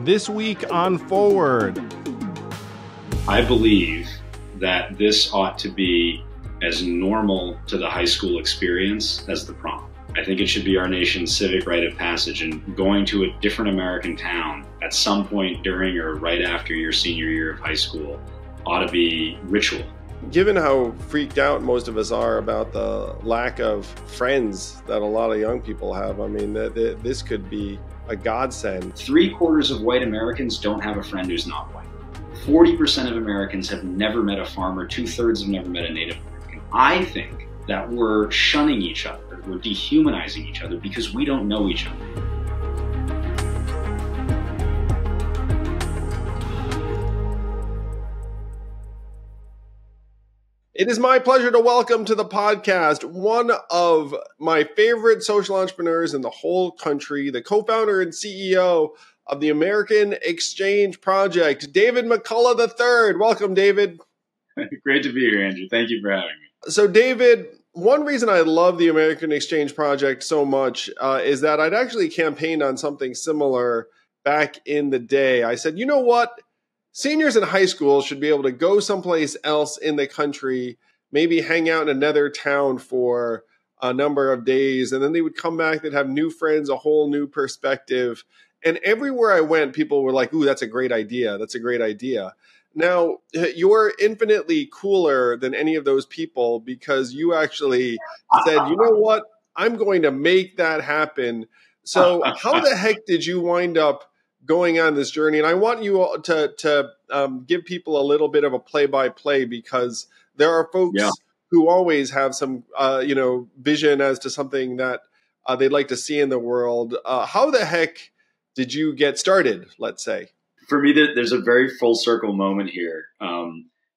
This week on Forward. I believe that this ought to be as normal to the high school experience as the prom. I think it should be our nation's civic rite of passage, and going to a different American town at some point during or right after your senior year of high school ought to be ritual. Given how freaked out most of us are about the lack of friends that a lot of young people have, I mean, this could be a godsend. 3/4 of white Americans don't have a friend who's not white. 40% of Americans have never met a farmer. 2/3 have never met a Native American. I think that we're shunning each other. We're dehumanizing each other because we don't know each other. It is my pleasure to welcome to the podcast one of my favorite social entrepreneurs in the whole country, the co-founder and CEO of the American Exchange Project, David McCullough III. Welcome, David. Great to be here, Andrew. Thank you for having me. So, David, one reason I love the American Exchange Project so much is that I'd actually campaigned on something similar back in the day. I said, you know what? Seniors in high school should be able to go someplace else in the country, maybe hang out in another town for a number of days, and then they would come back, they'd have new friends, a whole new perspective. And everywhere I went, people were like, ooh, that's a great idea. That's a great idea. Now, you're infinitely cooler than any of those people because you actually said, you know what? I'm going to make that happen. So how the heck did you wind up going on this journey? And I want you to give people a little bit of a play-by-play because there are folks who always have some, vision as to something that they'd like to see in the world. How the heck did you get started, let's say? For me, there's a very full circle moment here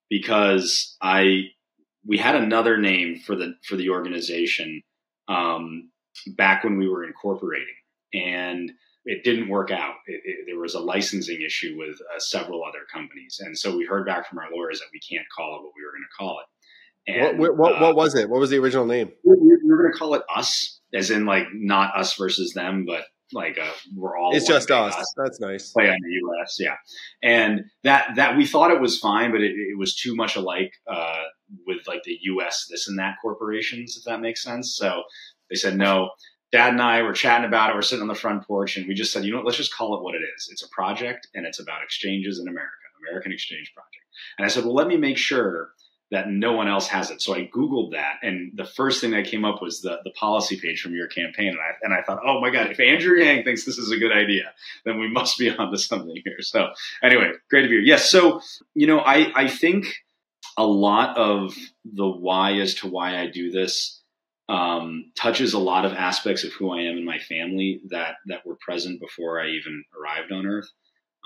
because we had another name for the organization back when we were incorporating, and it didn't work out. There was a licensing issue with several other companies, and so we heard back from our lawyers that we can't call it what we were going to call it. And what was it? What was the original name? We were going to call it Us, as in like not us versus them, but like we're all. It's just us. That's nice. Play on the U.S. Yeah, and that we thought it was fine, but it was too much alike with like the U.S. this and that corporations, if that makes sense. So they said no. Dad and I were chatting about it. We're sitting on the front porch, and we just said, you know what, let's just call it what it is. It's a project, and it's about exchanges in America, American Exchange Project. And I said, well, let me make sure that no one else has it. So I Googled that, and the first thing that came up was the policy page from your campaign. And I thought, oh my God, if Andrew Yang thinks this is a good idea, then we must be onto something here. So anyway, great to be here. Yes. So, I think a lot of the why as to why I do this touches a lot of aspects of who I am and my family that were present before I even arrived on Earth.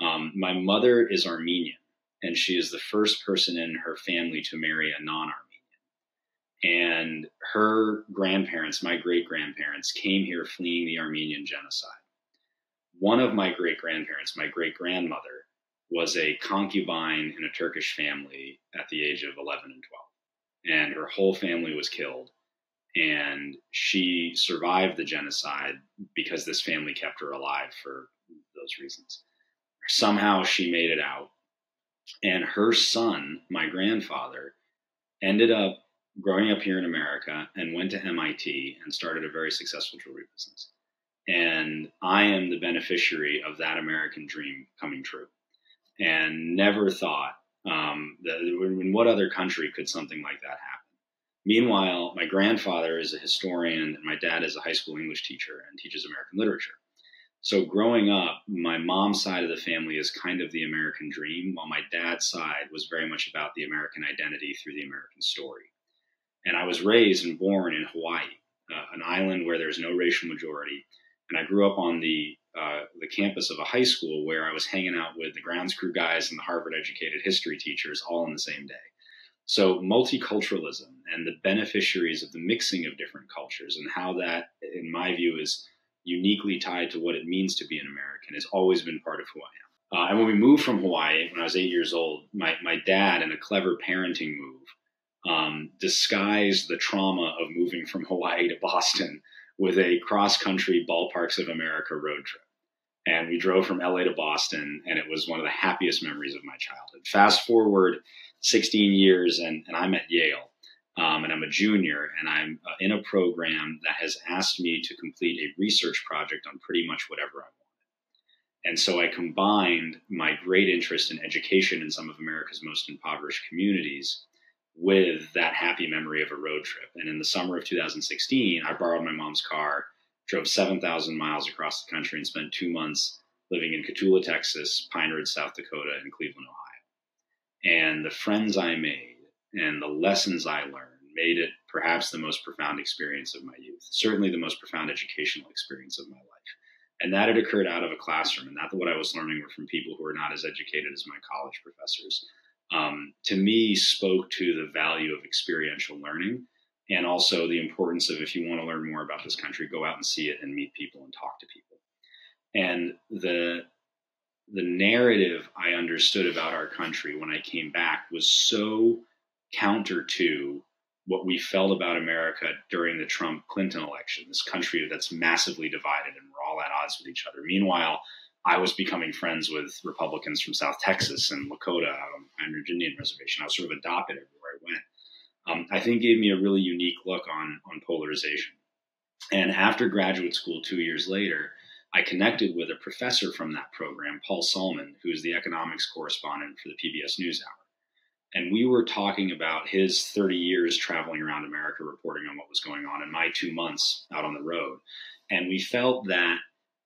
My mother is Armenian, and she is the first person in her family to marry a non-Armenian. And her grandparents, my great-grandparents, came here fleeing the Armenian genocide. One of my great-grandparents, my great-grandmother, was a concubine in a Turkish family at the age of 11 and 12. And her whole family was killed. And she survived the genocide because this family kept her alive for those reasons. Somehow she made it out. And her son, my grandfather, ended up growing up here in America and went to MIT and started a very successful jewelry business. And I am the beneficiary of that American dream coming true. And never thought that in what other country could something like that happen. Meanwhile, my grandfather is a historian and my dad is a high school English teacher and teaches American literature. So growing up, my mom's side of the family is kind of the American dream, while my dad's side was very much about the American identity through the American story. And I was raised and born in Hawaii, an island where there's no racial majority. And I grew up on the campus of a high school where I was hanging out with the grounds crew guys and the Harvard-educated history teachers all on the same day. So multiculturalism and the beneficiaries of the mixing of different cultures and how that, in my view, is uniquely tied to what it means to be an American has always been part of who I am. And when we moved from Hawaii, when I was 8 years old, my dad, in a clever parenting move, disguised the trauma of moving from Hawaii to Boston with a cross-country Ballparks of America road trip. And we drove from LA to Boston, and it was one of the happiest memories of my childhood. Fast forward 16 years, and I'm at Yale, and I'm a junior, and I'm in a program that has asked me to complete a research project on pretty much whatever I want. And so I combined my great interest in education in some of America's most impoverished communities with that happy memory of a road trip. And in the summer of 2016, I borrowed my mom's car, drove 7,000 miles across the country, and spent 2 months living in Cotulla, Texas, Pine Ridge, South Dakota, and Cleveland, Ohio. And the friends I made and the lessons I learned made it perhaps the most profound experience of my youth, certainly the most profound educational experience of my life. And that had occurred out of a classroom, and that what I was learning were from people who were not as educated as my college professors. To me, spoke to the value of experiential learning, and also the importance of, if you want to learn more about this country, go out and see it and meet people and talk to people. And the narrative I understood about our country when I came back was so counter to what we felt about America during the Trump-Clinton election, this country that's massively divided and we're all at odds with each other. Meanwhile, I was becoming friends with Republicans from South Texas and Lakota on Pine Ridge Indian Reservation. I was sort of adopted everywhere I went. I think gave me a really unique look on polarization. And after graduate school 2 years later, I connected with a professor from that program, Paul Solman, who is the economics correspondent for the PBS NewsHour. And we were talking about his 30 years traveling around America, reporting on what was going on, and my 2 months out on the road. And we felt that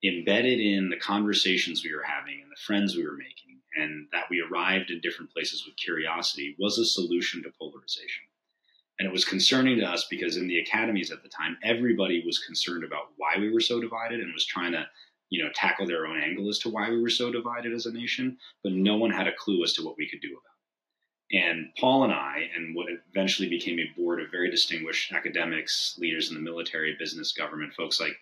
embedded in the conversations we were having and the friends we were making, and that we arrived in different places with curiosity, was a solution to polarization. And it was concerning to us because in the academies at the time, everybody was concerned about why we were so divided and was trying to, tackle their own angle as to why we were so divided as a nation, but no one had a clue as to what we could do about it. And Paul and I, and what eventually became a board of very distinguished academics, leaders in the military, business, government, folks like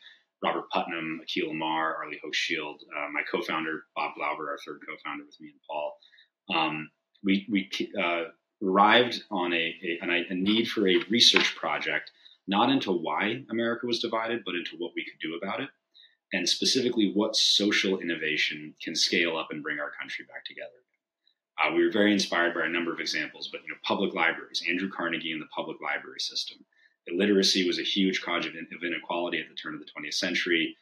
Robert Putnam, Akhil Amar, Arlie Hochschild, my co-founder, Bob Glauber, our third co-founder with me and Paul, we arrived on a need for a research project, not into why America was divided, but into what we could do about it, and specifically what social innovation can scale up and bring our country back together. We were very inspired by a number of examples, but public libraries, Andrew Carnegie and the public library system. Illiteracy was a huge cause of inequality at the turn of the 20th century.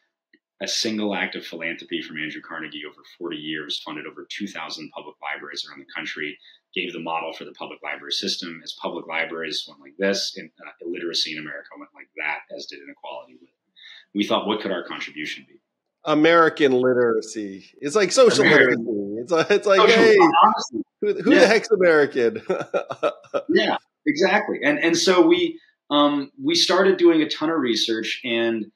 A single act of philanthropy from Andrew Carnegie over 40 years funded over 2,000 public libraries around the country, gave the model for the public library system. As public libraries went like this, and illiteracy in America went like that, as did inequality. We thought, what could our contribution be? American literacy. It's like social literacy. It's like social, hey, who the heck's American? Yeah, exactly. And so we started doing a ton of research, and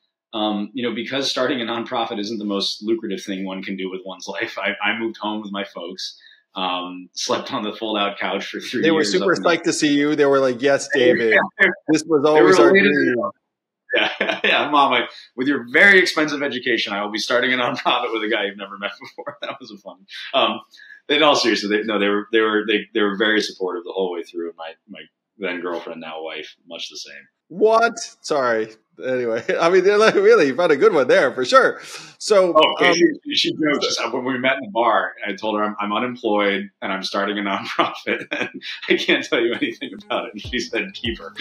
because starting a nonprofit isn't the most lucrative thing one can do with one's life, I moved home with my folks, slept on the fold-out couch for 3 years. They were super psyched to see you. They were like, "Yes, David, this was always our dream." Yeah, Mom, with your very expensive education, I will be starting a nonprofit with a guy you've never met before. That was a fun. In all seriousness, they were very supportive the whole way through. And my then girlfriend, now wife, much the same. What? Sorry. Anyway, I mean, they're like, really, you found a good one there for sure. So, she jokes. When we met in the bar, I told her I'm unemployed and I'm starting a nonprofit, and I can't tell you anything about it. And she said, "Keep her."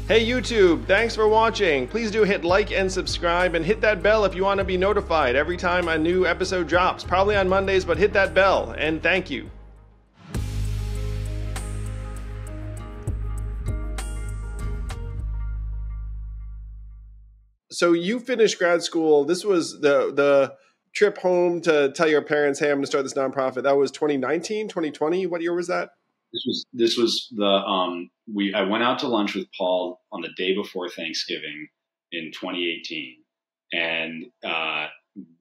Hey YouTube, thanks for watching. Please do hit like and subscribe, and hit that bell if you want to be notified every time a new episode drops. Probably on Mondays, but hit that bell, and thank you. So you finished grad school. This was the trip home to tell your parents, hey, I'm going to start this nonprofit. That was 2019, 2020. What year was that? This was the I went out to lunch with Paul on the day before Thanksgiving in 2018, and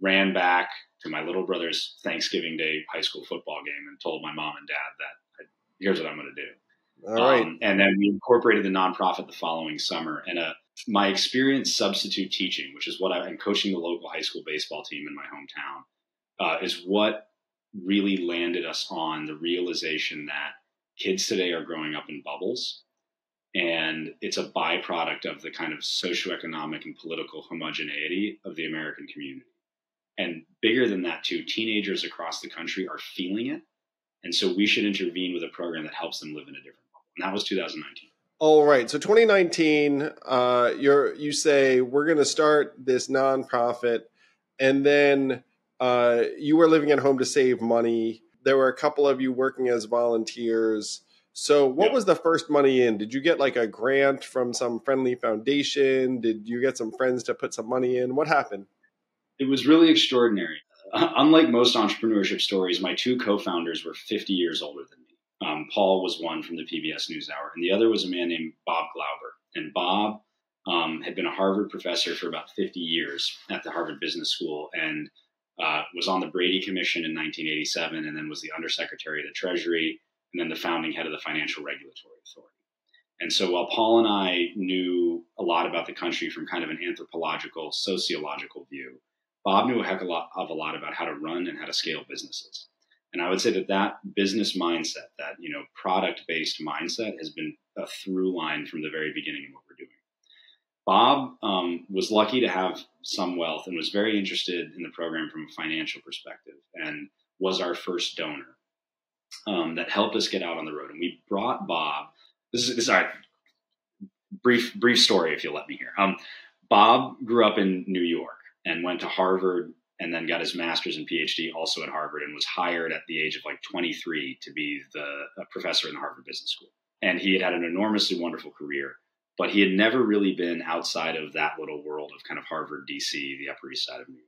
ran back to my little brother's Thanksgiving Day high school football game and told my mom and dad that here's what I'm going to do. All right. And then we incorporated the nonprofit the following summer. And my experience substitute teaching, which is what I'm coaching the local high school baseball team in my hometown, is what really landed us on the realization that kids today are growing up in bubbles, and it's a byproduct of the kind of socioeconomic and political homogeneity of the American community. And bigger than that, too, teenagers across the country are feeling it. And so we should intervene with a program that helps them live in a different bubble. And that was 2019. All right. So 2019, you say we're going to start this nonprofit, and then you were living at home to save money. There were a couple of you working as volunteers. So what was the first money in? Did you get like a grant from some friendly foundation? Did you get some friends to put some money in? What happened? It was really extraordinary. Unlike most entrepreneurship stories, my two co-founders were 50 years older than me. Paul was one from the PBS NewsHour, and the other was a man named Bob Glauber. And Bob had been a Harvard professor for about 50 years at the Harvard Business School, and was on the Brady Commission in 1987, and then was the Undersecretary of the Treasury, and then the founding head of the Financial Regulatory Authority. And so while Paul and I knew a lot about the country from kind of an anthropological, sociological view, Bob knew a heck of a lot about how to run and how to scale businesses. And I would say that business mindset, that, product-based mindset has been a through line from the very beginning in what we're doing. Bob was lucky to have some wealth and was very interested in the program from a financial perspective, and was our first donor that helped us get out on the road. And we brought Bob. This is all right. Brief story, if you'll let me hear. Bob grew up in New York and went to Harvard, and then got his master's and PhD also at Harvard, and was hired at the age of 23 to be a professor in the Harvard Business School. And he had an enormously wonderful career, but he had never really been outside of that little world of kind of Harvard, DC, the Upper East Side of New York.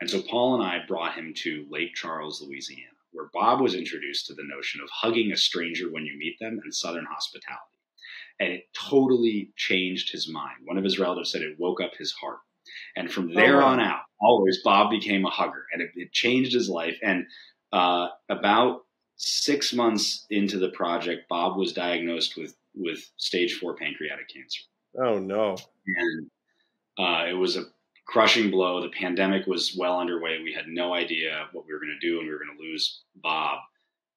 And so Paul and I brought him to Lake Charles, Louisiana, where Bob was introduced to the notion of hugging a stranger when you meet them and Southern hospitality. And it totally changed his mind. One of his relatives said it woke up his heart. And from there on out, always Bob became a hugger, and it changed his life. And about 6 months into the project, Bob was diagnosed with stage 4 pancreatic cancer. Oh, no. And it was a crushing blow. The pandemic was well underway. We had no idea what we were going to do, and we were going to lose Bob.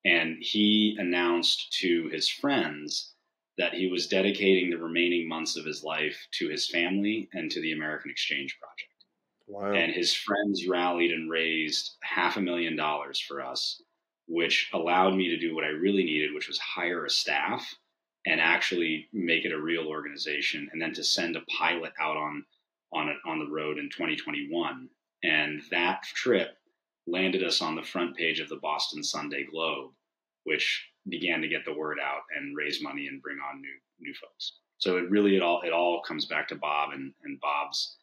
And he announced to his friends that he was dedicating the remaining months of his life to his family and to the American Exchange Project. Wow. And his friends rallied and raised $500,000 for us, which allowed me to do what I really needed, which was hire a staff and actually make it a real organization, and then to send a pilot out on the road in 2021. And that trip landed us on the front page of the Boston Sunday Globe, which began to get the word out and raise money and bring on new folks. So it all comes back to Bob and Bob's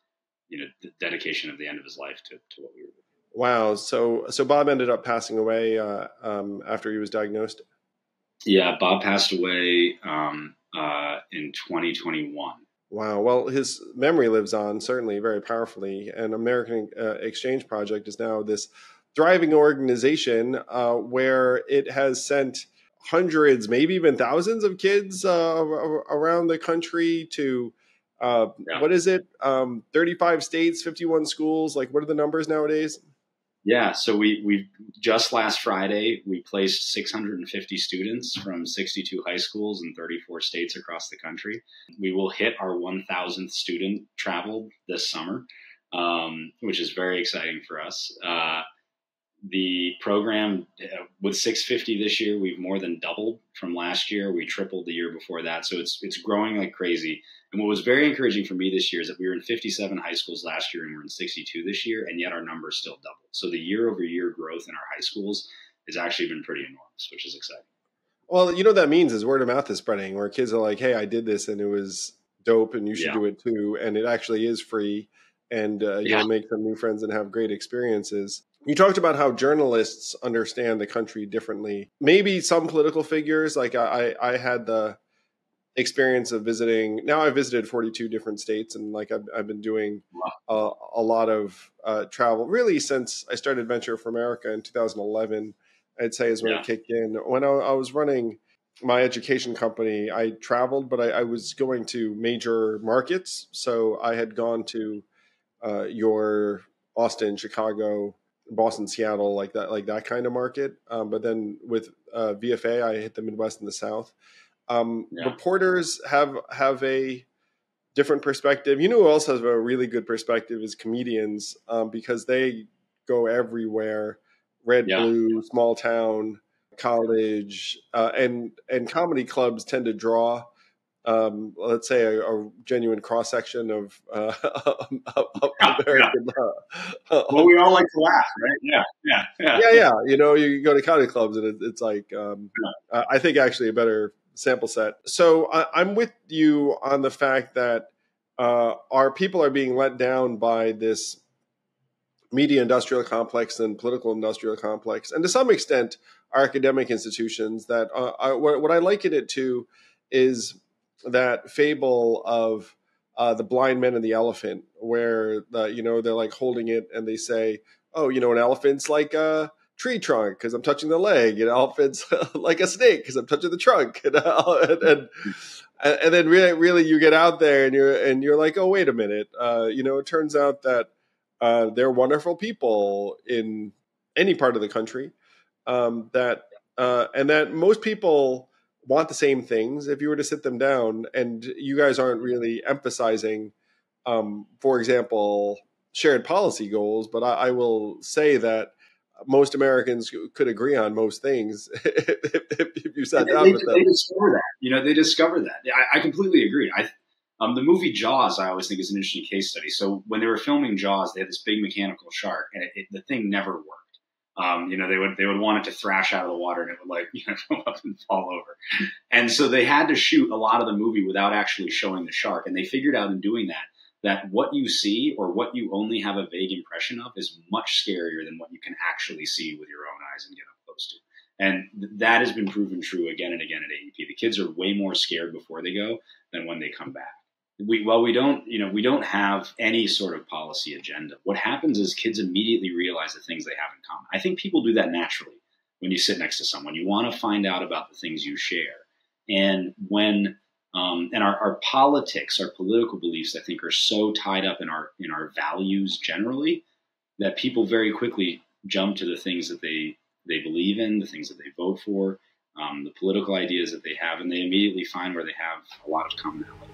the dedication of the end of his life to what we were doing. Wow. So Bob ended up passing away after he was diagnosed. Yeah, Bob passed away in 2021. Wow. Well, his memory lives on, certainly, very powerfully. And American Exchange Project is now this thriving organization where it has sent hundreds, maybe even thousands of kids around the country to, what is it? 35 states, 51 schools. What are the numbers nowadays? Yeah. So we just last Friday, we placed 650 students from 62 high schools in 34 states across the country. We will hit our 1,000th student traveled this summer, which is very exciting for us. The program, with 650 this year, we've more than doubled from last year. We tripled the year before that. So it's growing like crazy. And what was very encouraging for me this year is that we were in 57 high schools last year and we're in 62 this year, and yet our numbers still doubled. So the year-over-year growth in our high schools has actually been pretty enormous, which is exciting. Well, what that means is word of mouth is spreading, where kids are like, hey, I did this and it was dope and you should do it too. And it actually is free. And you'll make some new friends and have great experiences. You talked about how journalists understand the country differently. Maybe some political figures, like I had the experience of visiting. Now I've visited 42 different states, and I've been doing a lot of travel really since I started Venture for America in 2011. I'd say is when it kicked in. When I was running my education company, I traveled, but I was going to major markets. So I had gone to your Austin, Chicago, Boston, Seattle, like that kind of market. But then with VFA, I hit the Midwest and the South. Reporters have a different perspective. You know who else has a really good perspective is comedians, because they go everywhere, red, blue, small town, college, and comedy clubs tend to draw, let's say, a genuine cross section of American. Well, we all like to laugh, right? Yeah. You know, you go to comedy clubs and it's like, I think actually a better sample set. So I'm with you on the fact that our people are being let down by this media industrial complex and political industrial complex, and to some extent our academic institutions. That what I liken it to is that fable of the blind man and the elephant, where they're like holding it and they say, oh, an elephant's like a tree trunk because I'm touching the leg, an elephant's like a snake because I'm touching the trunk, and then really you get out there and you're like, oh, wait a minute, it turns out that they're wonderful people in any part of the country, and that most people want the same things if you were to sit them down, and you guys aren't really emphasizing, for example, shared policy goals. But I will say that most Americans could agree on most things if you sat down with them. They discover that. They discover that. I completely agree. The movie Jaws, I always think, is an interesting case study. So when they were filming Jaws, they had this big mechanical shark, and the thing never worked. They would want it to thrash out of the water, and it would come up and fall over. And so they had to shoot a lot of the movie without actually showing the shark. And they figured out in doing that what you see or what you only have a vague impression of is much scarier than what you can actually see with your own eyes and get up close to. And that has been proven true again and again at AEP. The kids are way more scared before they go than when they come back. We don't have any sort of policy agenda. What happens is kids immediately realize the things they have in common. I think people do that naturally when you sit next to someone. You want to find out about the things you share. And when and our politics, our political beliefs, I think, are so tied up in our values generally that people very quickly jump to the things that they believe in, the things that they vote for, the political ideas that they have, and they immediately find where they have a lot of commonality.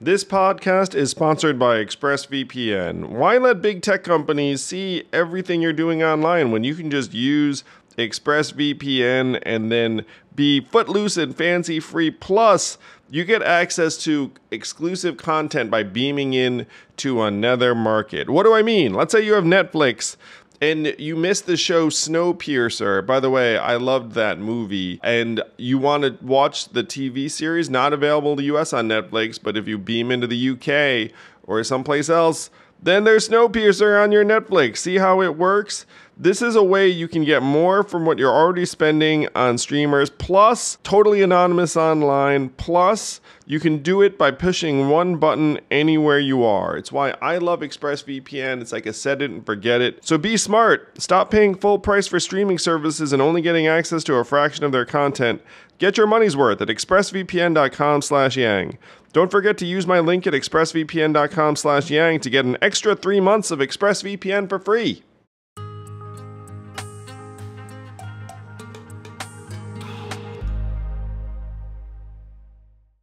This podcast is sponsored by ExpressVPN. Why let big tech companies see everything you're doing online when you can just use ExpressVPN and then be footloose and fancy free? Plus, you get access to exclusive content by beaming in to another market. What do I mean? Let's say you have Netflix and you missed the show Snowpiercer. By the way, I loved that movie. And you want to watch the TV series, not available in the US on Netflix, but if you beam into the UK or someplace else, then there's Snowpiercer on your Netflix. See how it works? This is a way you can get more from what you're already spending on streamers, plus totally anonymous online, plus you can do it by pushing one button anywhere you are. It's why I love ExpressVPN. It's like a set it and forget it. So be smart. Stop paying full price for streaming services and only getting access to a fraction of their content. Get your money's worth at expressvpn.com/yang. Don't forget to use my link at expressvpn.com/yang to get an extra 3 months of ExpressVPN for free.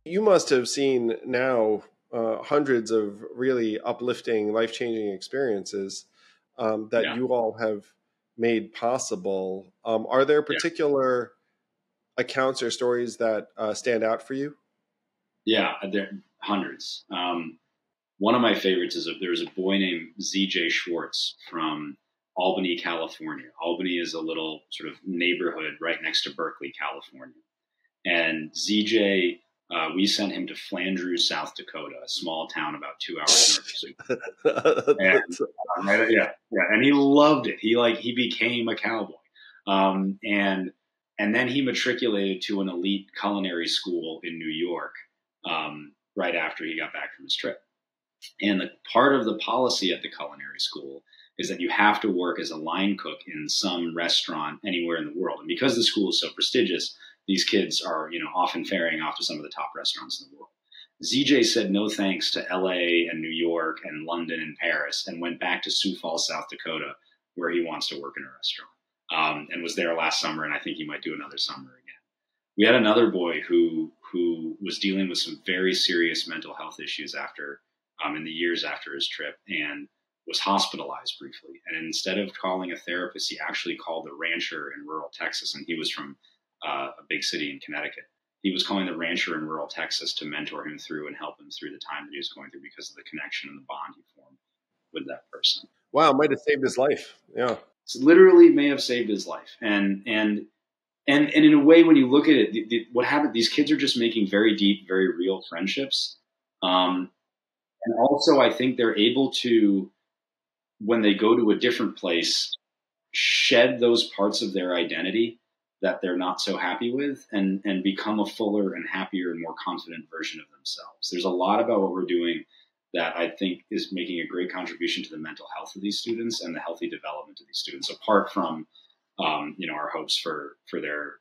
You must have seen now hundreds of really uplifting, life-changing experiences that you all have made possible. Are there particular accounts or stories that stand out for you? Yeah, there are hundreds. One of my favorites is there's a boy named ZJ Schwartz from Albany, California. Albany is a little sort of neighborhood right next to Berkeley, California. And ZJ, we sent him to Flandreau, South Dakota, a small town about 2 hours north of Civic. And he loved it. He became a cowboy. And then he matriculated to an elite culinary school in New York right after he got back from his trip. And the part of the policy at the culinary school is that you have to work as a line cook in some restaurant anywhere in the world. And because the school is so prestigious, these kids are, often ferrying off to some of the top restaurants in the world. ZJ said no thanks to LA and New York and London and Paris and went back to Sioux Falls, South Dakota, where he wants to work in a restaurant, and was there last summer. And I think he might do another summer again. We had another boy who was dealing with some very serious mental health issues in the years after his trip, and was hospitalized briefly. And instead of calling a therapist, he actually called a rancher in rural Texas. And he was from a big city in Connecticut. He was calling the rancher in rural Texas to mentor him through and help him through the time that he was going through because of the connection and the bond he formed with that person. Wow, might have saved his life. Yeah. So literally may have saved his life. And in a way, when you look at it, what happened, these kids are just making very deep, very real friendships. And also, I think they're able to, when they go to a different place, shed those parts of their identity that they're not so happy with and become a fuller and happier and more confident version of themselves. There's a lot about what we're doing that I think is making a great contribution to the mental health of these students and the healthy development of these students, apart from our hopes for their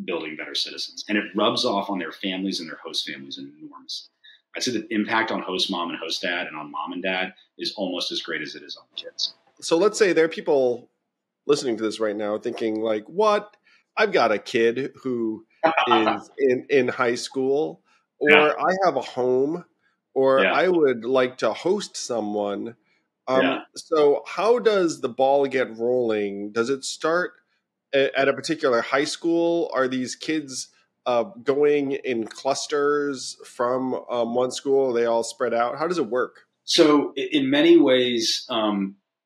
building better citizens. And it rubs off on their families and their host families enormously. I'd say the impact on host mom and host dad and on mom and dad is almost as great as it is on the kids. So let's say there are people listening to this right now thinking like, what? I've got a kid who is in high school, or I have a home, or I would like to host someone. So how does the ball get rolling? Does it start at a particular high school? Are these kids going in clusters from one school? Are they all spread out? How does it work? So in many ways,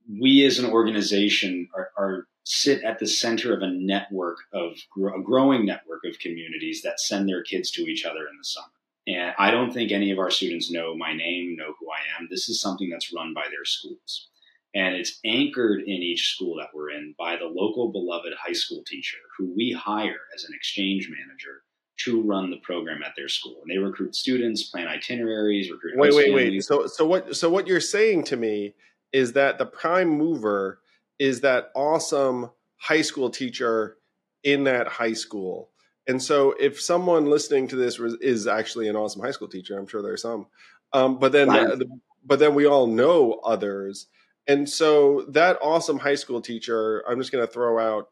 we as an organization are sit at the center of a network of a growing network of communities that send their kids to each other in the summer. And I don't think any of our students know my name, know who I am. This is something that's run by their schools. And it's anchored in each school that we're in by the local beloved high school teacher who we hire as an exchange manager to run the program at their school. And they recruit students, plan itineraries, recruit Wait. So what you're saying to me is that the prime mover is that awesome high school teacher in that high school. And so if someone listening to this is actually an awesome high school teacher, I'm sure there are some, but then we all know others. And so that awesome high school teacher, I'm just going to throw out,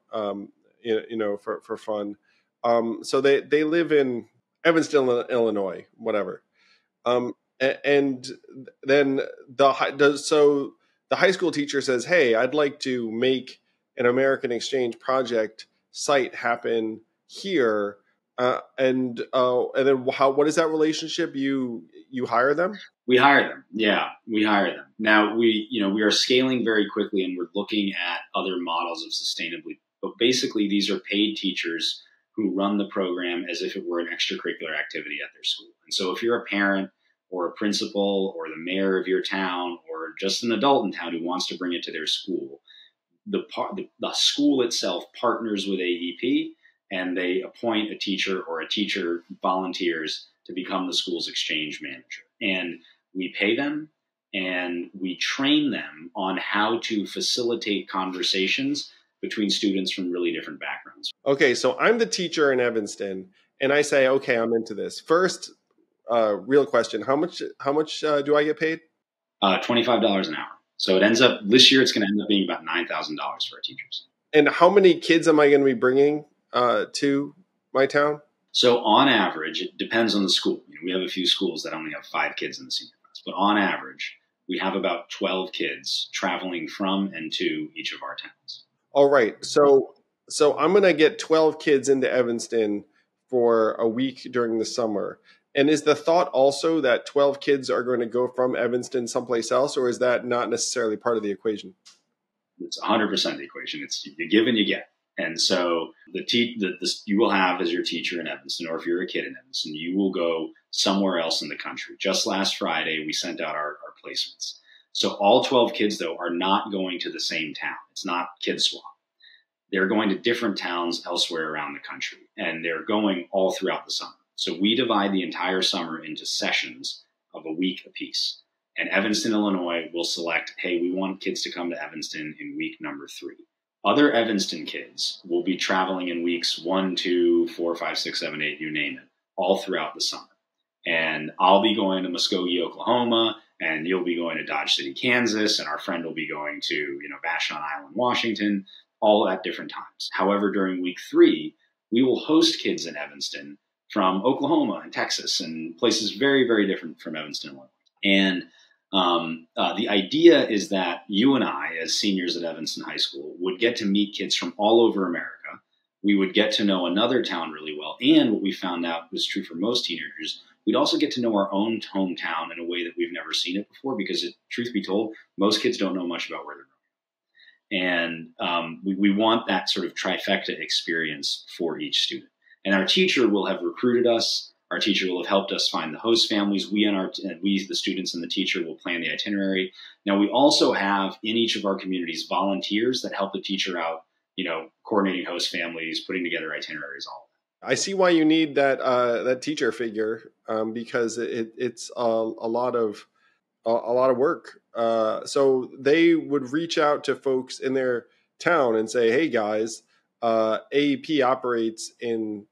for fun. So they live in Evanston, Illinois, whatever. And then the high school teacher says, hey, I'd like to make an American exchange project site happen here. And then what is that relationship? You hire them? We hire them. Yeah, we hire them. Now we are scaling very quickly and we're looking at other models of sustainability. But basically these are paid teachers who run the program as if it were an extracurricular activity at their school. And so if you're a parent or a principal or the mayor of your town or just an adult in town who wants to bring it to their school, the school itself partners with AEP and they appoint a teacher or a teacher volunteers to become the school's exchange manager. And we pay them and we train them on how to facilitate conversations between students from really different backgrounds. Okay, so I'm the teacher in Evanston and I say, okay, I'm into this. First, real question, how much do I get paid? $25 an hour. So it ends up, this year it's going to end up being about $9,000 for our teachers. And how many kids am I going to be bringing to my town? So on average, it depends on the school. We have a few schools that only have 5 kids in the senior class, but on average, we have about 12 kids traveling from and to each of our towns. All right. So I'm going to get 12 kids into Evanston for a week during the summer. And is the thought also that 12 kids are going to go from Evanston someplace else, or is that not necessarily part of the equation? It's 100% the equation. It's you give and you get. And so you will have as your teacher in Evanston, or if you're a kid in Evanston, you will go somewhere else in the country. Just last Friday, we sent out our placements. So all 12 kids, though, are not going to the same town. It's not kid swap. They're going to different towns elsewhere around the country, and they're going all throughout the summer. So we divide the entire summer into sessions of a week apiece. And Evanston, Illinois will select, hey, we want kids to come to Evanston in week number 3. Other Evanston kids will be traveling in weeks 1, 2, 4, 5, 6, 7, 8, you name it, all throughout the summer. And I'll be going to Muskogee, Oklahoma, and you'll be going to Dodge City, Kansas, and our friend will be going to, Vashon Island, Washington, all at different times. However, during week 3, we will host kids in Evanston from Oklahoma and Texas and places very, very different from Evanston, Illinois. And the idea is that you and I, as seniors at Evanston High School, would get to meet kids from all over America. We would get to know another town really well. And what we found out was true for most teenagers, we'd also get to know our own hometown in a way that we've never seen it before, because truth be told, most kids don't know much about where they're going. And we want that sort of trifecta experience for each student. And our teacher will have recruited us. Our teacher will have helped us find the host families. We, the students and the teacher, will plan the itinerary. Now, we also have in each of our communities volunteers that help the teacher out, coordinating host families, putting together itineraries, all of that. I see why you need that teacher figure, because it's a lot of work. So they would reach out to folks in their town and say, "Hey guys, AEP operates in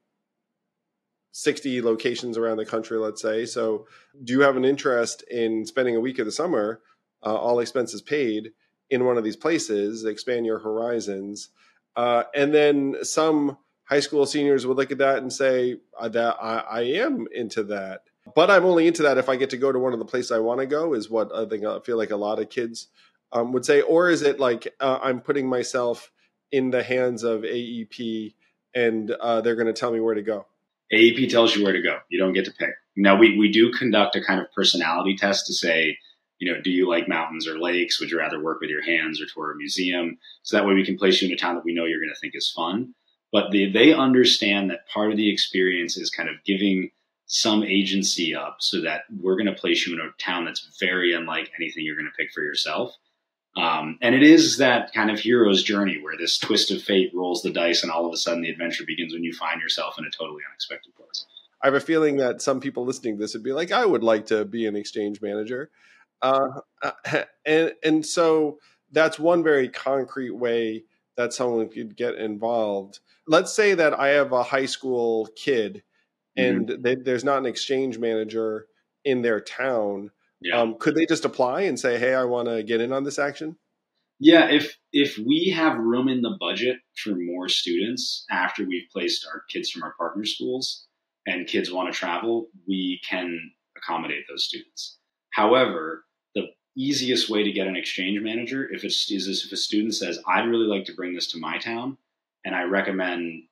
60 locations around the country, let's say. So do you have an interest in spending a week of the summer, all expenses paid, in one of these places, expand your horizons?" And then some high school seniors would look at that and say, that I am into that. But I'm only into that if I get to go to one of the places I want to go, is what I feel like a lot of kids would say. Or is it like I'm putting myself in the hands of AEP and they're going to tell me where to go? AEP tells you where to go. You don't get to pick. Now, we do conduct a kind of personality test to say, do you like mountains or lakes? Would you rather work with your hands or tour a museum? So that way we can place you in a town that we know you're going to think is fun. But they understand that part of the experience is kind of giving some agency up, so that we're going to place you in a town that's very unlike anything you're going to pick for yourself. And it is that kind of hero's journey where this twist of fate rolls the dice and all of a sudden the adventure begins when you find yourself in a totally unexpected place. I have a feeling that some people listening to this would be like, I would like to be an exchange manager. And so that's one very concrete way that someone could get involved. Let's say that I have a high school kid and there's not an exchange manager in their town. Yeah. Could they just apply and say, "Hey, I want to get in on this action"? Yeah, if we have room in the budget for more students after we've placed our kids from our partner schools and kids want to travel, we can accommodate those students. However, the easiest way to get an exchange manager, if a student says, "I'd really like to bring this to my town, and I recommend,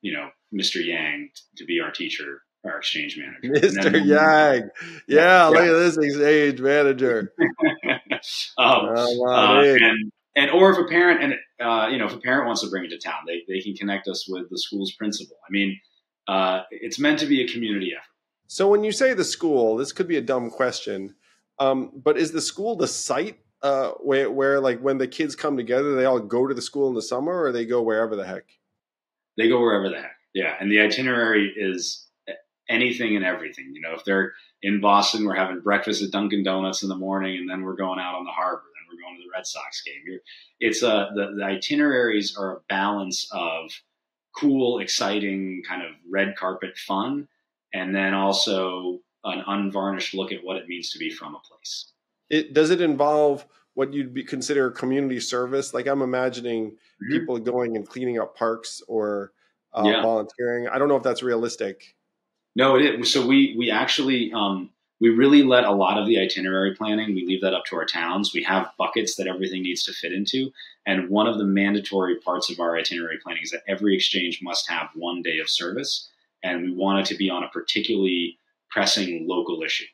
Mr. Yang to be our teacher, our exchange manager." Mr. Yang. Yeah, look at this exchange manager. Or if a parent if a parent wants to bring it to town, they can connect us with the school's principal. I mean, it's meant to be a community effort. So when you say the school, this could be a dumb question, but is the school the site where like when the kids come together, they all go to the school in the summer, or they go wherever the heck? They go wherever the heck. Yeah, and the itinerary is anything and everything. If they're in Boston, we're having breakfast at Dunkin' Donuts in the morning, and then we're going out on the harbor, then we're going to the Red Sox game. The itineraries are a balance of cool, exciting, kind of red carpet fun, and then also an unvarnished look at what it means to be from a place. Does it involve what you'd consider community service? Like I'm imagining people going and cleaning up parks or volunteering. I don't know if that's realistic. No, it is. So we actually we really let a lot of the itinerary planning, we leave that up to our towns. We have buckets that everything needs to fit into. And one of the mandatory parts of our itinerary planning is that every exchange must have 1 day of service. And we want it to be on a particularly pressing local issue.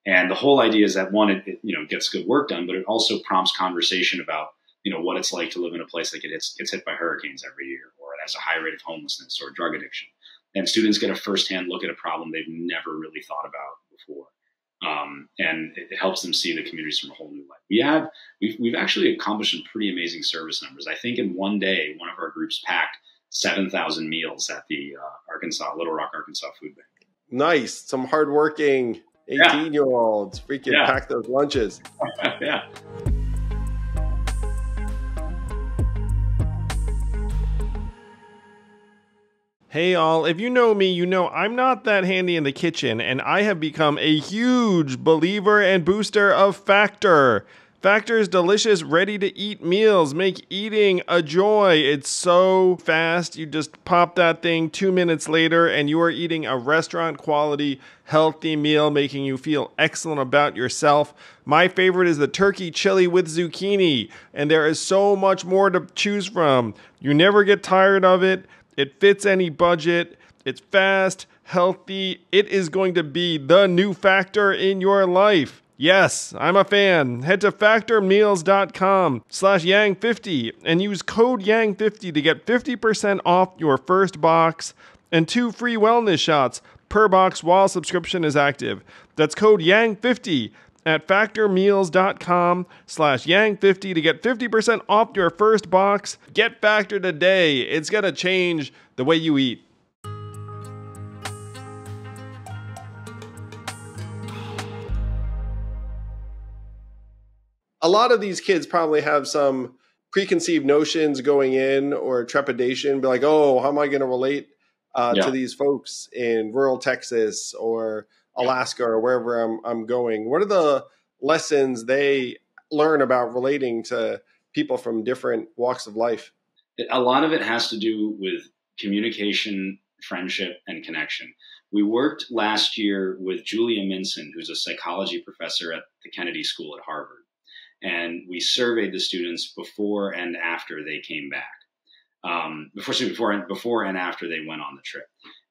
And the whole idea is that one, it gets good work done, but it also prompts conversation about, what it's like to live in a place that gets hit by hurricanes every year, or it has a high rate of homelessness or drug addiction. And students get a firsthand look at a problem they've never really thought about before. And it helps them see the communities from a whole new light. We've actually accomplished some pretty amazing service numbers. I think in one day, one of our groups packed 7,000 meals at the Little Rock, Arkansas Food Bank. Nice. Some hardworking 18-year-olds freaking pack those lunches. Yeah. Hey all, if you know me, you know I'm not that handy in the kitchen, and I have become a huge believer and booster of Factor. Factor's delicious, ready-to-eat meals make eating a joy. It's so fast, you just pop that thing 2 minutes later, and you are eating a restaurant-quality, healthy meal, making you feel excellent about yourself. My favorite is the turkey chili with zucchini, and there is so much more to choose from. You never get tired of it. It fits any budget. It's fast, healthy. It is going to be the new Factor in your life. Yes, I'm a fan. Head to factormeals.com/yang50 and use code yang50 to get 50% off your first box and 2 free wellness shots per box while subscription is active. That's code yang50 at factormeals.com/yang50 to get 50% off your first box. Get Factor today. It's going to change the way you eat. A lot of these kids probably have some preconceived notions going in or trepidation, be like, oh, how am I going to relate to these folks in rural Texas or Alaska or wherever I'm going? What are the lessons they learn about relating to people from different walks of life? A lot of it has to do with communication, friendship, and connection. We worked last year with Julia Minson, who's a psychology professor at the Kennedy School at Harvard. And we surveyed the students before and after they came back, before and after they went on the trip.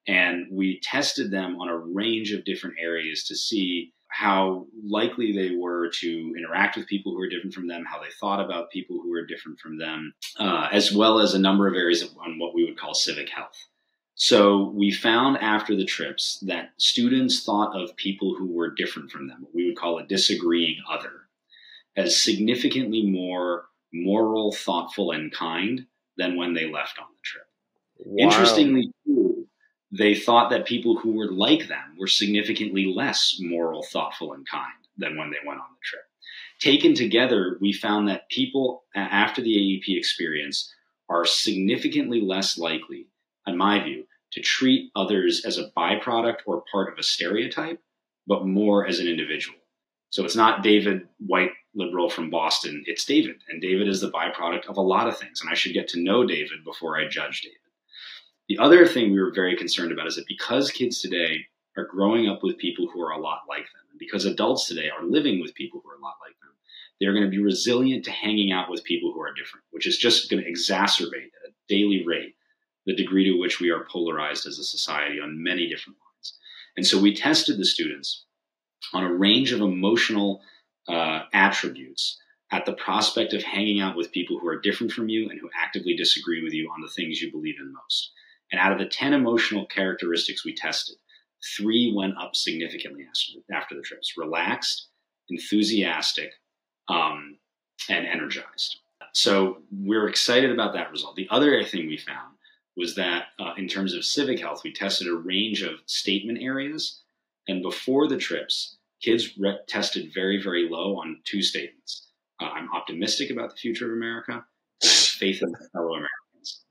And we tested them on a range of different areas to see how likely they were to interact with people who are different from them, how they thought about people who are different from them, as well as a number of areas on what we would call civic health. So we found after the trips that students thought of people who were different from them, what we would call a disagreeing other, as significantly more moral, thoughtful, and kind than when they left on the trip. Wow. Interestingly, too, they thought that people who were like them were significantly less moral, thoughtful, and kind than when they went on the trip. Taken together, we found that people after the AEP experience are significantly less likely, in my view, to treat others as a byproduct or part of a stereotype, but more as an individual. So it's not David, white liberal from Boston, it's David. And David is the byproduct of a lot of things. And I should get to know David before I judge David. The other thing we were very concerned about is that because kids today are growing up with people who are a lot like them, and because adults today are living with people who are a lot like them, they're going to be resilient to hanging out with people who are different, which is just going to exacerbate at a daily rate the degree to which we are polarized as a society on many different lines. And so we tested the students on a range of emotional attributes at the prospect of hanging out with people who are different from you and who actively disagree with you on the things you believe in most. And out of the 10 emotional characteristics we tested, 3 went up significantly after the trips: relaxed, enthusiastic, and energized. So we're excited about that result. The other thing we found was that in terms of civic health, we tested a range of statement areas. And before the trips, kids tested very, very low on 2 statements. I'm optimistic about the future of America, and I have faith in my fellow Americans.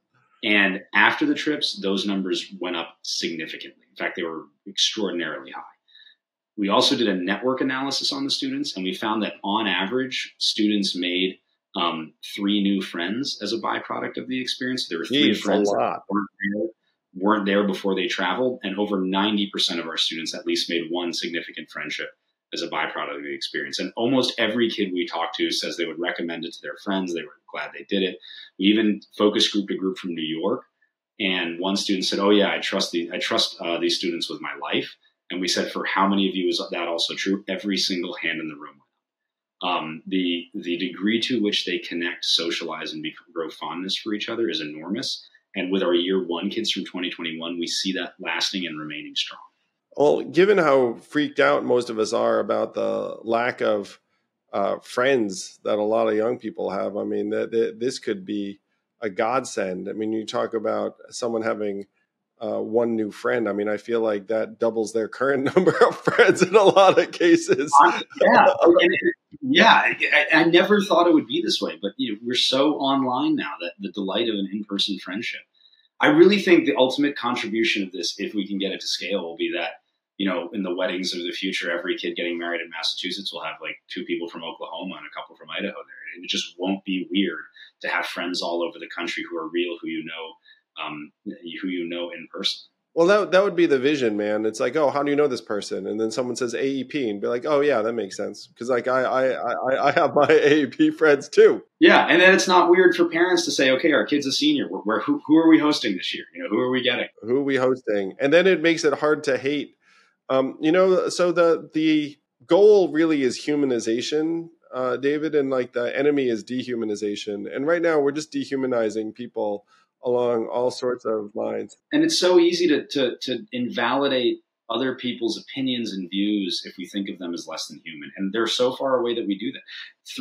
And after the trips, those numbers went up significantly. In fact, they were extraordinarily high. We also did a network analysis on the students, and we found that on average, students made 3 new friends as a byproduct of the experience. There were 3 friends that weren't there before they traveled, and over 90% of our students at least made 1 significant friendship as a byproduct of the experience. And almost every kid we talked to says they would recommend it to their friends. They were glad they did it. We even focus grouped a group from New York, and one student said, "Oh yeah, I trust these students with my life." And we said, "For how many of you is that also true?" Every single hand in the room. The degree to which they connect, socialize, and grow fondness for each other is enormous. And with our year 1 kids from 2021, we see that lasting and remaining strong. Well, given how freaked out most of us are about the lack of friends that a lot of young people have, I mean, this could be a godsend. I mean, you talk about someone having 1 new friend. I mean, I feel like that doubles their current number of friends in a lot of cases. I never thought it would be this way, but we're so online now that the delight of an in-person friendship I really think the ultimate contribution of this, if we can get it to scale, will be that, you know, in the weddings of the future, every kid getting married in Massachusetts will have like 2 people from Oklahoma and a couple from Idaho there. And it just won't be weird to have friends all over the country who are real, who you know in person. Well, that would be the vision, man. It's like, oh, how do you know this person? And then someone says AEP, and be like, oh yeah, that makes sense, because like I have my AEP friends too. Yeah, and then it's not weird for parents to say, okay, our kid's a senior. Who are we hosting this year? You know, who are we getting? Who are we hosting? And then it makes it hard to hate. You know, so the goal really is humanization, David, and like the enemy is dehumanization. And right now we're just dehumanizing people along all sorts of lines. And it's so easy to invalidate other people's opinions and views if we think of them as less than human. And they're so far away that we do that.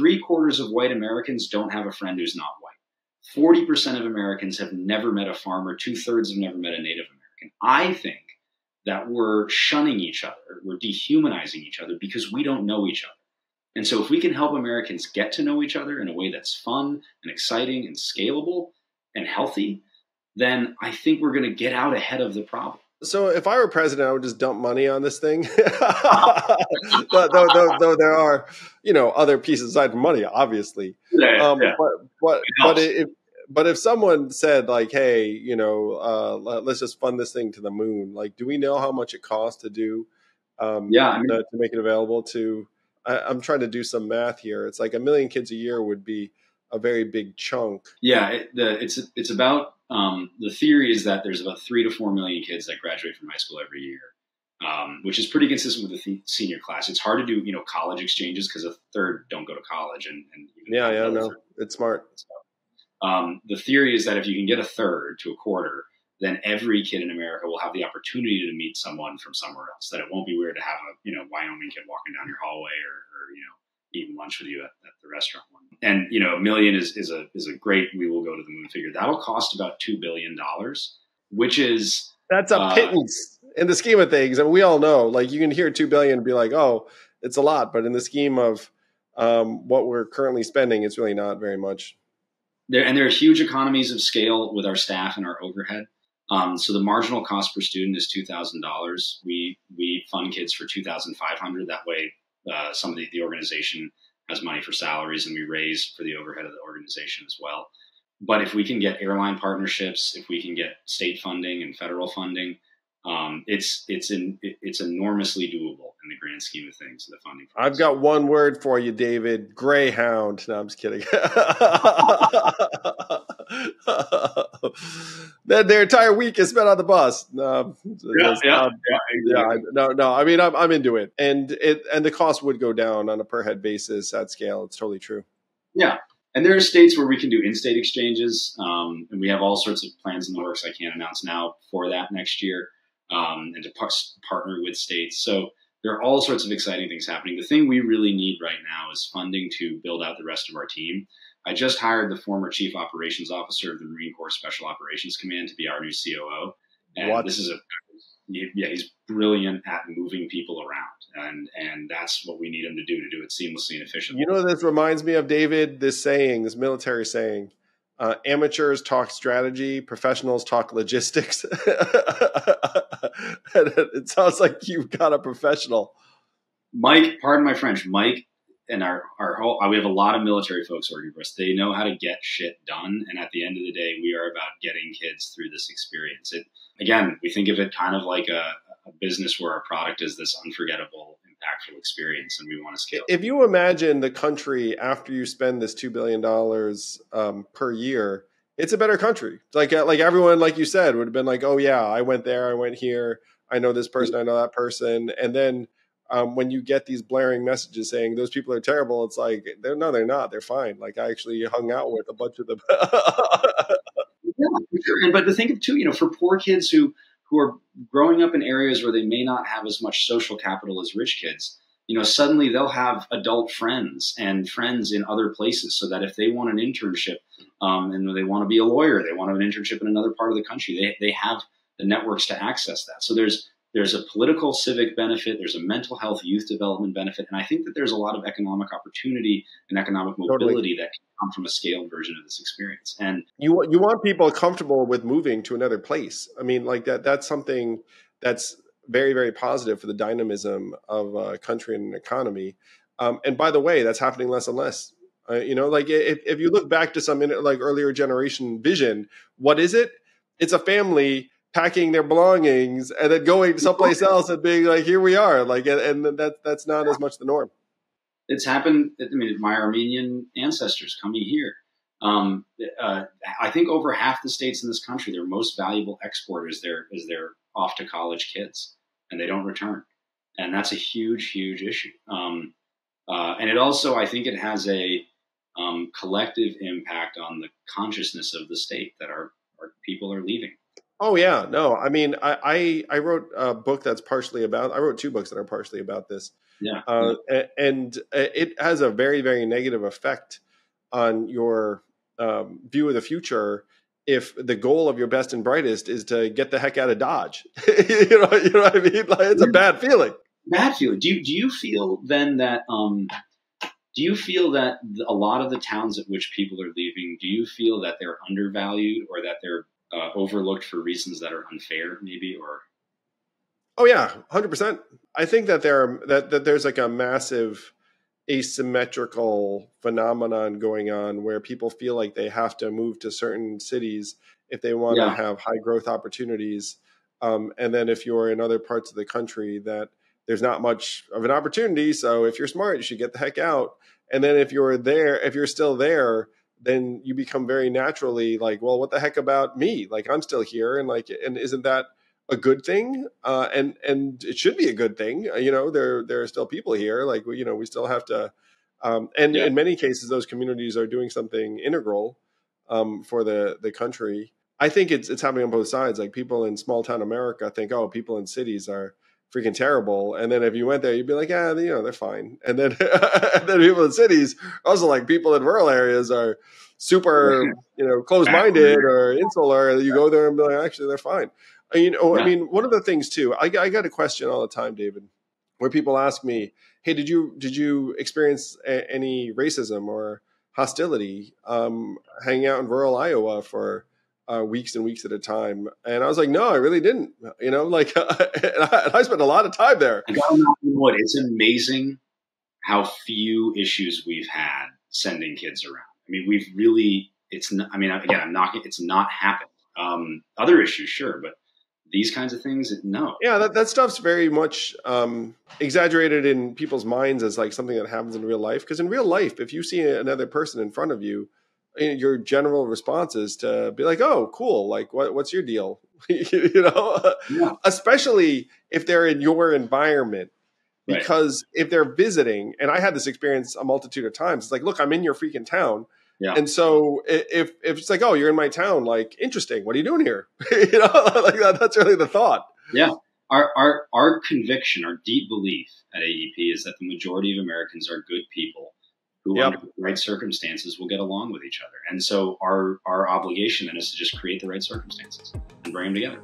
3/4 of white Americans don't have a friend who's not white. 40% of Americans have never met a farmer. 2/3 have never met a Native American. I think that we're shunning each other. We're dehumanizing each other because we don't know each other. And so if we can help Americans get to know each other in a way that's fun and exciting and scalable and healthy, then I think we're going to get out ahead of the problem. So if I were president, I would just dump money on this thing. though there are, you know, other pieces aside from money, obviously. Yeah. But if someone said like, hey, you know, let's just fund this thing to the moon, like, do we know how much it costs to do? To make it available to. I'm trying to do some math here. It's like 1 million kids a year would be a very big chunk. Yeah, it's about the theory is that there's about 3 to 4 million kids that graduate from high school every year, which is pretty consistent with the senior class. It's hard to do, you know, college exchanges because 1/3 don't go to college, and no, it's smart. The theory is that if you can get 1/3 to 1/4, then every kid in America will have the opportunity to meet someone from somewhere else. That it won't be weird to have a, you know, Wyoming kid walking down your hallway or you know, eating lunch with you at the restaurant. And, you know, 1 million is a great, we will go to the moon figure. That'll cost about $2 billion, which is... That's a pittance in the scheme of things. And we all know, like, you can hear 2 billion and be like, oh, it's a lot. But in the scheme of what we're currently spending, it's really not very much. There are huge economies of scale with our staff and our overhead. So the marginal cost per student is $2,000. We fund kids for $2,500. That way, some of the organization has money for salaries, and we raise for the overhead of the organization as well. But if we can get airline partnerships, if we can get state funding and federal funding, it's enormously doable in the grand scheme of things. The funding. I've got one word for you, David: Greyhound. No, I'm just kidding. Then their entire week is spent on the bus. No, I mean, I'm into it, and the cost would go down on a per head basis at scale. It's totally true. Yeah, and there are states where we can do in-state exchanges, and we have all sorts of plans in the works I can't announce now for that next year, and to partner with states. So there are all sorts of exciting things happening. The thing we really need right now is funding to build out the rest of our team. I just hired the former chief operations officer of the Marine Corps Special Operations Command to be our new COO. And he's brilliant at moving people around. And that's what we need him to do it seamlessly and efficiently. You know, this reminds me of, David, this military saying, amateurs talk strategy, professionals talk logistics. And it sounds like you've got a professional. Mike, pardon my French, Mike, and our whole, we have a lot of military folks working for us. They know how to get shit done. And at the end of the day, we are about getting kids through this experience. Again, we think of it kind of like a business where our product is this unforgettable, impactful experience, and we want to scale. If you imagine the country after you spend this $2 billion per year, it's a better country. Like everyone, like you said, would have been like, oh yeah, I went there, I went here, I know this person, I know that person. And then when you get these blaring messages saying those people are terrible, it's like, they're not. They're fine. Like, I actually hung out with a bunch of them. Yeah, for sure. But to think of too, you know, for poor kids who are growing up in areas where they may not have as much social capital as rich kids, you know, suddenly they'll have adult friends and friends in other places, so that if they want an internship and they want to be a lawyer, they want an internship in another part of the country, they have the networks to access that. So there's There's a political civic benefit. There's a mental health youth development benefit. And I think that there's a lot of economic opportunity and economic mobility that can come from a scaled version of this experience. And you want people comfortable with moving to another place. I mean, like that's something that's very, very positive for the dynamism of a country and an economy. And by the way, that's happening less and less. Like if you look back to some like earlier generation vision, what is it? It's a family packing their belongings and then going someplace else and being like, here we are. Like, and that's not as much the norm. It's happened. I mean, my Armenian ancestors coming here. I think over half the states in this country, their most valuable export is their off to college kids, and they don't return. And that's a huge, huge issue. And it also, I think it has a collective impact on the consciousness of the state that our people are leaving. Oh yeah, no. I mean, I wrote a book that's partially about. I wrote 2 books that are partially about this. Yeah. And it has a very, very negative effect on your view of the future. If the goal of your best and brightest is to get the heck out of Dodge, you know what I mean? Like, it's a bad feeling. Bad feeling. Do you feel then that? Do you feel that a lot of the towns at which people are leaving? Do you feel that they're undervalued or that they're overlooked for reasons that are unfair, maybe? Or oh yeah, 100%. I think that there's like a massive asymmetrical phenomenon going on where people feel like they have to move to certain cities if they want to have high growth opportunities, and then if you're in other parts of the country that there's not much of an opportunity. So if you're smart, you should get the heck out. And then if you're still there, then you become very naturally like, well, what the heck about me? Like, I'm still here. And isn't that a good thing? And it should be a good thing. There are still people here. Like, we still have to, in many cases, those communities are doing something integral for the country. I think it's happening on both sides. Like, people in small town America think, oh, people in cities are freaking terrible. And then if you went there, you'd be like, yeah, they're fine. And then, and then people in cities also like people in rural areas are super, closed-minded or insular. You go there and be like, actually, they're fine. I mean, one of the things too, I got a question all the time, David, where people ask me, hey, did you experience any racism or hostility hanging out in rural Iowa for weeks and weeks at a time? And I was like, no, I really didn't. And I spent a lot of time there. It's amazing how few issues we've had sending kids around. I mean, it's not happened. Other issues, sure, but these kinds of things, no. Yeah, that stuff's very much exaggerated in people's minds as like something that happens in real life. Because in real life, if you see another person in front of you, your general response is to be like, oh, cool. Like, what's your deal? Especially if they're in your environment. Because if they're visiting, and I had this experience a multitude of times, it's like, look, I'm in your freaking town. Yeah. And so if it's like, oh, you're in my town, like, interesting. What are you doing here? Like that's really the thought. Yeah. Our conviction, our deep belief at AEP is that the majority of Americans are good people who under the right circumstances will get along with each other. And so our obligation then is to just create the right circumstances and bring them together.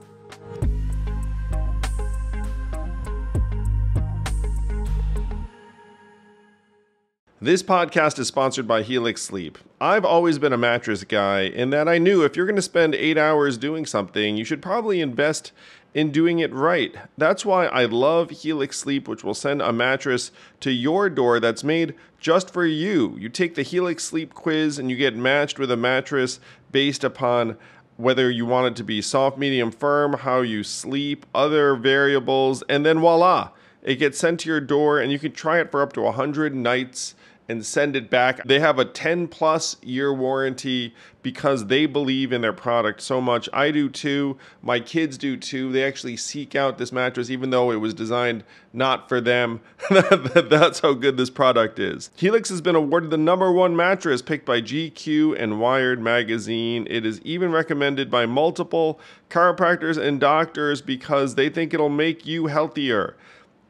This podcast is sponsored by Helix Sleep. I've always been a mattress guy in that I knew if you're going to spend 8 hours doing something, you should probably invest in doing it right. That's why I love Helix Sleep, which will send a mattress to your door that's made just for you. You take the Helix Sleep quiz and you get matched with a mattress based upon whether you want it to be soft, medium, firm, how you sleep, other variables, and then voila, it gets sent to your door and you can try it for up to 100 nights and send it back. They have a 10+ year warranty because they believe in their product so much. I do too. My kids do too. They actually seek out this mattress even though it was designed not for them. That's how good this product is. Helix has been awarded the #1 mattress picked by GQ and Wired magazine. It is even recommended by multiple chiropractors and doctors because they think it'll make you healthier.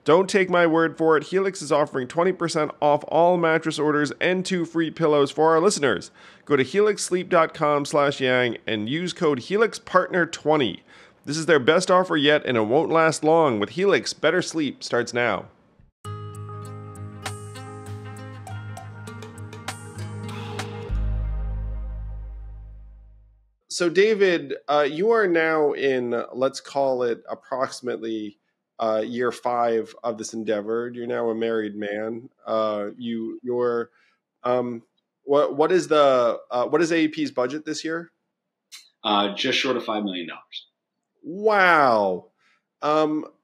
Don't take my word for it. Helix is offering 20% off all mattress orders and 2 free pillows for our listeners. Go to helixsleep.com/yang and use code HelixPartner20. This is their best offer yet, and it won't last long. With Helix, better sleep starts now. So, David, you are now in, let's call it approximately year 5 of this endeavor. You're now a married man. You're what is AEP's budget this year? Just short of $5 million. Wow.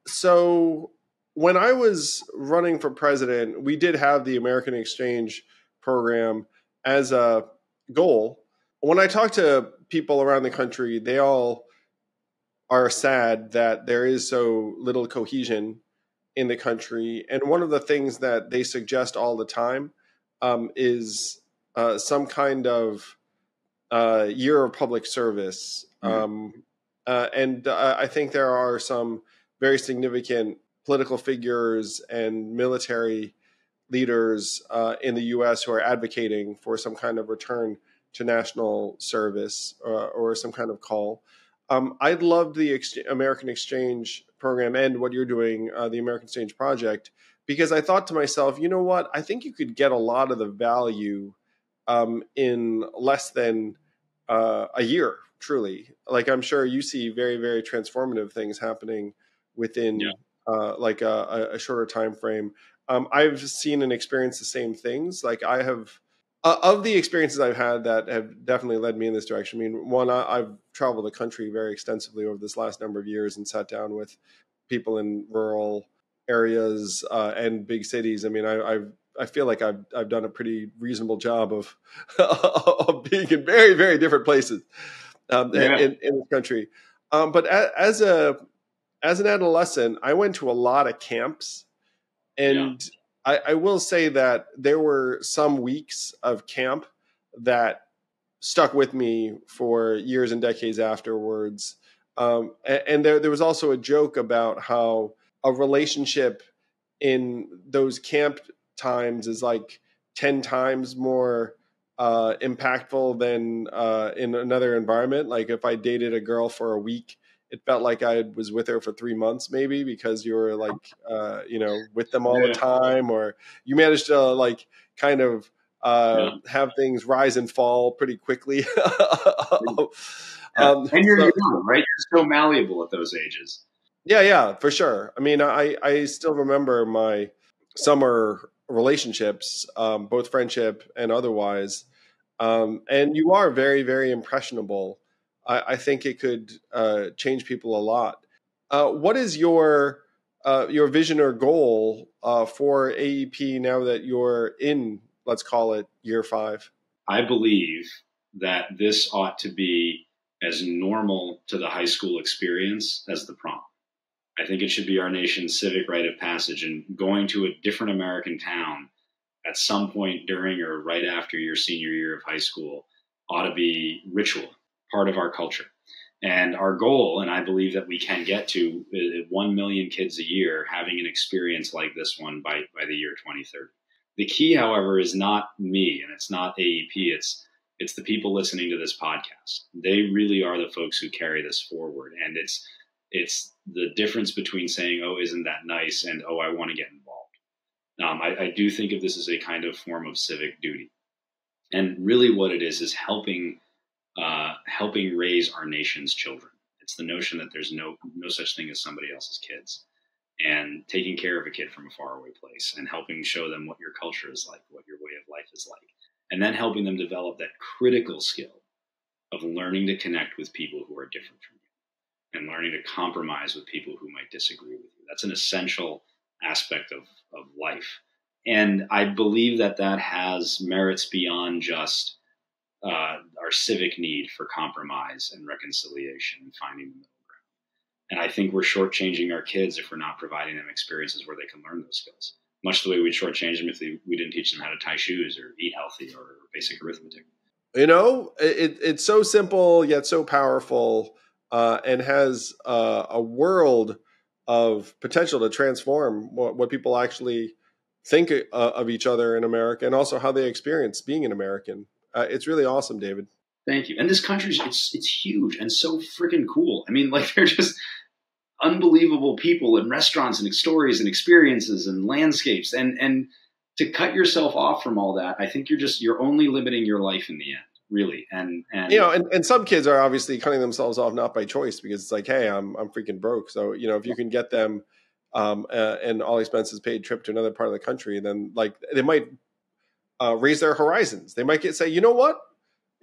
So when I was running for president, we did have the American Exchange program as a goal. When I talk to people around the country, they all are sad that there is so little cohesion in the country. And one of the things that they suggest all the time is some kind of year of public service. I think there are some very significant political figures and military leaders in the U.S. who are advocating for some kind of return to national service or some kind of call. I loved the American Exchange program and what you're doing, the American Exchange Project, because I thought to myself, you know what? I think you could get a lot of the value in less than a year, truly. Like, I'm sure you see very, very transformative things happening within like a shorter time frame. I've seen and experienced the same things. Like, I have of the experiences I've had that have definitely led me in this direction. I mean, one, I've traveled the country very extensively over this last number of years and sat down with people in rural areas and big cities. I mean, I feel like I've done a pretty reasonable job of of being in very, very different places in this country. But as an adolescent, I went to a lot of camps, and I will say that there were some weeks of camp that stuck with me for years and decades afterwards. And there was also a joke about how a relationship in those camp times is like 10 times more impactful than in another environment. Like, if I dated a girl for a week, it felt like I was with her for 3 months, maybe, because you were like, with them all the time, or you managed to like kind of have things rise and fall pretty quickly. And you're young, right? You're still malleable at those ages. Yeah, for sure. I mean, I still remember my summer relationships, both friendship and otherwise. And you are very, very impressionable. I think it could change people a lot. What is your vision or goal for AEP now that you're in, let's call it, year 5? I believe that this ought to be as normal to the high school experience as the prom. I think it should be our nation's civic rite of passage, and going to a different American town at some point during or right after your senior year of high school ought to be ritual, part of our culture. And our goal, and I believe that we can get to 1 million kids a year having an experience like this one by the year 2030. The key, however, is not me, and it's not AEP. It's the people listening to this podcast. They really are the folks who carry this forward. And it's the difference between saying, oh, isn't that nice, and, oh, I want to get involved. I do think of this as a kind of form of civic duty. And really what it is helping raise our nation's children. It's the notion that there's no such thing as somebody else's kids, and taking care of a kid from a faraway place and helping show them what your culture is like, what your way of life is like, and then helping them develop that critical skill of learning to connect with people who are different from you and learning to compromise with people who might disagree with you. That's an essential aspect of life. And I believe that has merits beyond just our civic need for compromise and reconciliation and finding the middle ground. And I think we're shortchanging our kids if we're not providing them experiences where they can learn those skills, much the way we'd shortchange them if we didn't teach them how to tie shoes or eat healthy or basic arithmetic. You know, it's so simple yet so powerful, and has a world of potential to transform what people actually think of each other in America, and also how they experience being an American. It's really awesome, David. Thank you. And this country's it's huge and so freaking cool. I mean, like, they're just unbelievable people and restaurants and stories and experiences and landscapes, and to cut yourself off from all that, I think you're only limiting your life in the end, really. And and some kids are obviously cutting themselves off not by choice, because it's like, hey, I'm freaking broke. So, if you can get them an all expenses paid trip to another part of the country, then like they might raise their horizons. They might say, you know what?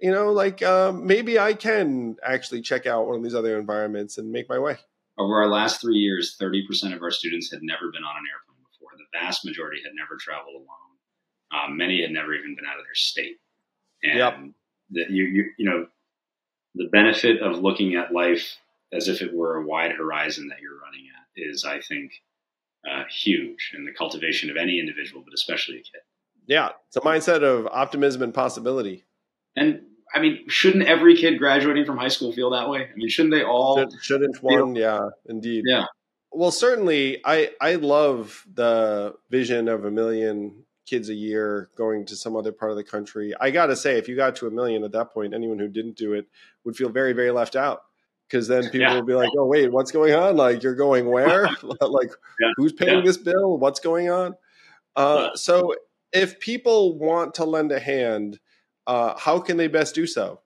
Maybe I can actually check out one of these other environments and make my way. Over our last 3 years, 30% of our students had never been on an airplane before. The vast majority had never traveled alone. Many had never even been out of their state. And the benefit of looking at life as if it were a wide horizon that you're running at is, I think, huge in the cultivation of any individual, but especially a kid. Yeah, it's a mindset of optimism and possibility. And I mean, shouldn't every kid graduating from high school feel that way? I mean, shouldn't they all? Shouldn't one? Yeah, indeed. Yeah. Well, certainly, I love the vision of 1 million kids a year going to some other part of the country. I got to say, if you got to 1 million at that point, anyone who didn't do it would feel very, very left out, because then people would be like, oh, wait, what's going on? Like, you're going where? Like, who's paying this bill? What's going on? So if people want to lend a hand, how can they best do so?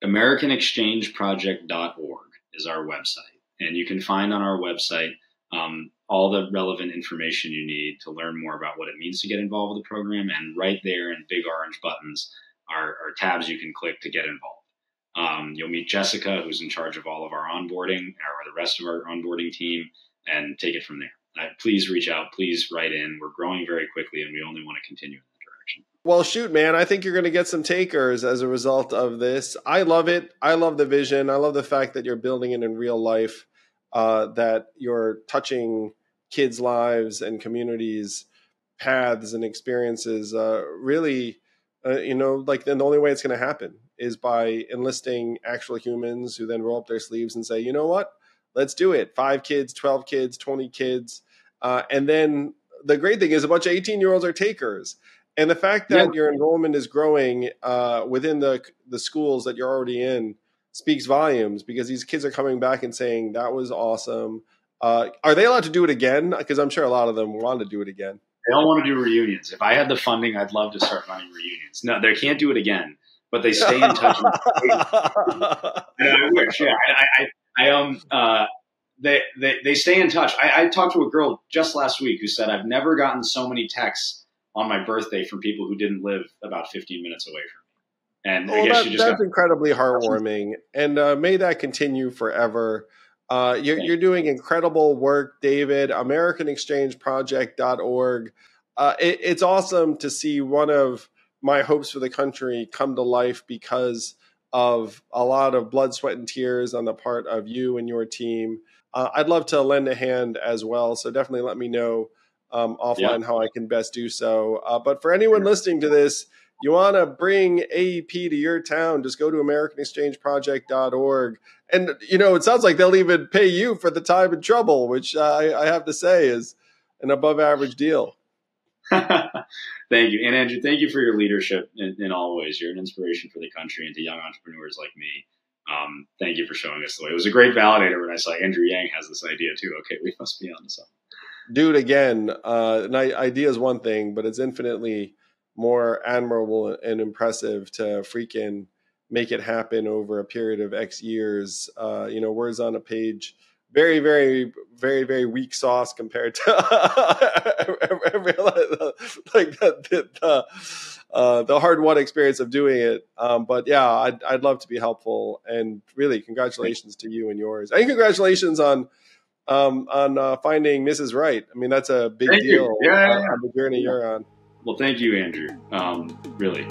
AmericanExchangeProject.org is our website. And you can find on our website all the relevant information you need to learn more about what it means to get involved with the program. And right there in big orange buttons are tabs you can click to get involved. You'll meet Jessica, who's in charge of all of our onboarding, or the rest of our onboarding team, and take it from there. Please reach out. Please write in. We're growing very quickly, and we only want to continue in that direction. Well, shoot, man, I think you're going to get some takers as a result of this. I love it. I love the vision. I love the fact that you're building it in real life, that you're touching kids' lives and communities, paths and experiences. Really, like, then the only way it's going to happen is by enlisting actual humans who then roll up their sleeves and say, you know what, let's do it. 5 kids, 12 kids, 20 kids. And then the great thing is a bunch of 18-year-olds are takers. And the fact that your enrollment is growing within the schools that you're already in speaks volumes, because these kids are coming back and saying, that was awesome. Are they allowed to do it again? Because I'm sure a lot of them want to do it again. They all want to do reunions. If I had the funding, I'd love to start running reunions. No, they can't do it again, but they stay in touch. I wish, they stay in touch. I talked to a girl just last week who said, I've never gotten so many texts on my birthday from people who didn't live about 15 minutes away from me. And I guess that's incredibly heartwarming. And may that continue forever. You're doing incredible work, David. AmericanExchangeProject.org. It's awesome to see one of my hopes for the country come to life because of a lot of blood, sweat, and tears on the part of you and your team. I'd love to lend a hand as well. So definitely let me know offline how I can best do so. But for anyone listening to this, you want to bring AEP to your town, just go to AmericanExchangeProject.org. And, it sounds like they'll even pay you for the time and trouble, which I have to say is an above average deal. Thank you. And Andrew, thank you for your leadership in all ways. You're an inspiration for the country and to young entrepreneurs like me. Thank you for showing us the way. It was a great validator when I saw Andrew Yang has this idea too. Okay, we must be on to something. Dude, again, an idea is one thing, but it's infinitely more admirable and impressive to freaking make it happen over a period of X years. Words on a page, very, very, very, very weak sauce compared to the hard-won experience of doing it. But yeah, I'd love to be helpful, and really, congratulations to you and yours, and congratulations on finding Mrs. Right. I mean, that's a big deal on the journey you're on. Well, thank you, Andrew. Really.